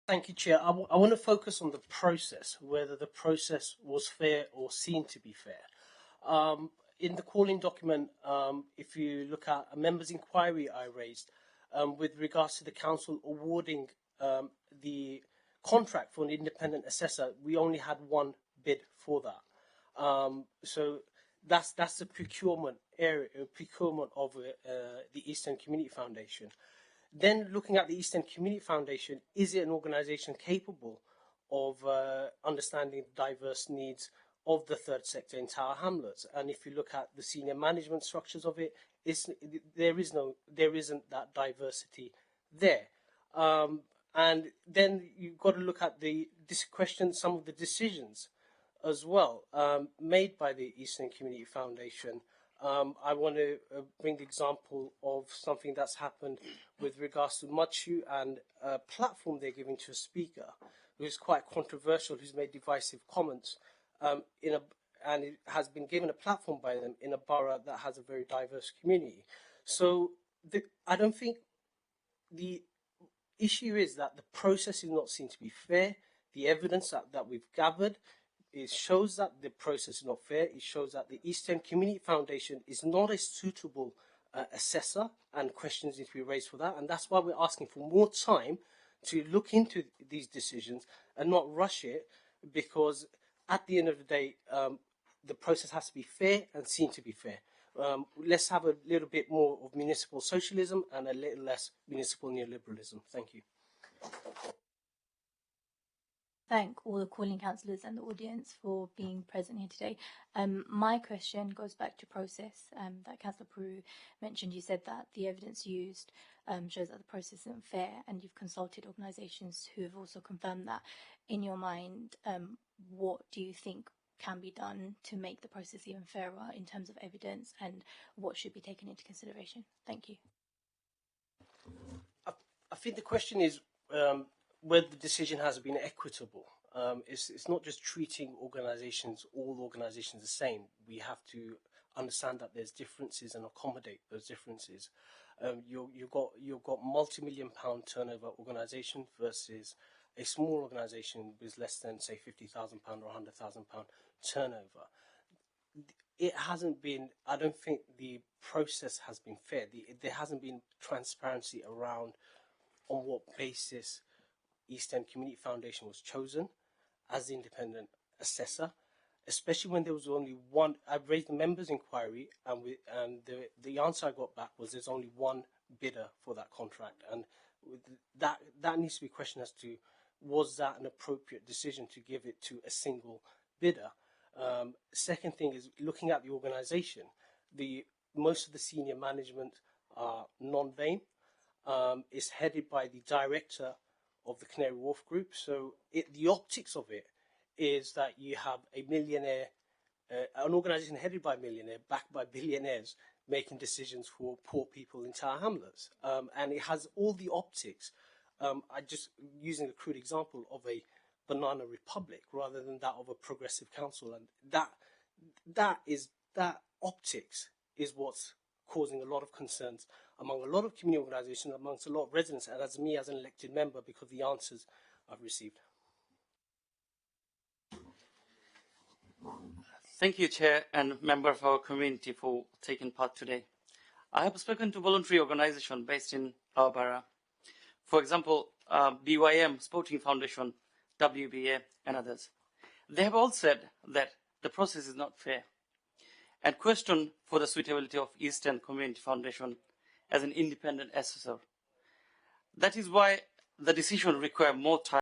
Thank you, Chair. I want to focus on the process, whether the process was fair or seen to be fair. In the calling document, if you look at a member's inquiry I raised with regards to the council awarding the contract for an independent assessor, we only had one bid for that. So that's the procurement area, procurement of the Eastern Community Foundation. Then looking at the Eastern Community Foundation, is it an organisation capable of understanding the diverse needs of the third sector in Tower Hamlets? And if you look at the senior management structures of it, there isn't that diversity there. And then you've got to look at question some of the decisions as well made by the Eastern Community Foundation. I want to bring the example of something that's happened with regards to Machu and a platform they're giving to a speaker who is quite controversial, who's made divisive comments, and it has been given a platform by them in a borough that has a very diverse community. So I don't think the issue is that the process is not seen to be fair. The evidence that we've gathered, it shows that the process is not fair. It shows that the Eastern Community Foundation is not a suitable assessor, and questions need to be raised for that. And that's why we're asking for more time to look into these decisions and not rush it, because at the end of the day, the process has to be fair and seen to be fair. Let's have a little bit more of municipal socialism and a little less municipal neoliberalism. Thank you. Thank all the calling councillors and the audience for being present here today. My question goes back to process that Councillor Puru mentioned. You said that the evidence used shows that the process isn't fair, and you've consulted organisations who have also confirmed that. In your mind, what do you think can be done to make the process even fairer in terms of evidence, and what should be taken into consideration? Thank you. I think the question is whether the decision has been equitable. It's not just treating all organisations the same. We have to understand that there's differences and accommodate those differences. You've got multi-million-pound turnover organisation versus a small organisation with less than, say, £50,000 or £100,000 turnover. It hasn't been. I don't think the process has been fair. There hasn't been transparency around on what basis Eastern Community Foundation was chosen as the independent assessor, especially when there was only one. I raised the members' inquiry, and the answer I got back was there's only one bidder for that contract, and that needs to be questioned as to, was that an appropriate decision to give it to a single bidder? Second thing is looking at the organisation. Most of the senior management are non-BAME. It's headed by the director of the Canary Wharf Group. So the optics of it is that you have a millionaire, an organisation headed by a millionaire, backed by billionaires, making decisions for poor people in Tower Hamlets. And it has all the optics, I just using a crude example, of a banana republic rather than that of a progressive council. And that optics is what's causing a lot of concerns among a lot of community organisations, amongst a lot of residents, and as me as an elected member, because of the answers I've received. Thank you, Chair, and member of our community for taking part today. I have spoken to voluntary organisations based in our borough. For example, BYM, Sporting Foundation, WBA, and others. They have all said that the process is not fair and question for the suitability of Eastern Community Foundation as an independent assessor. That is why the decision requires more time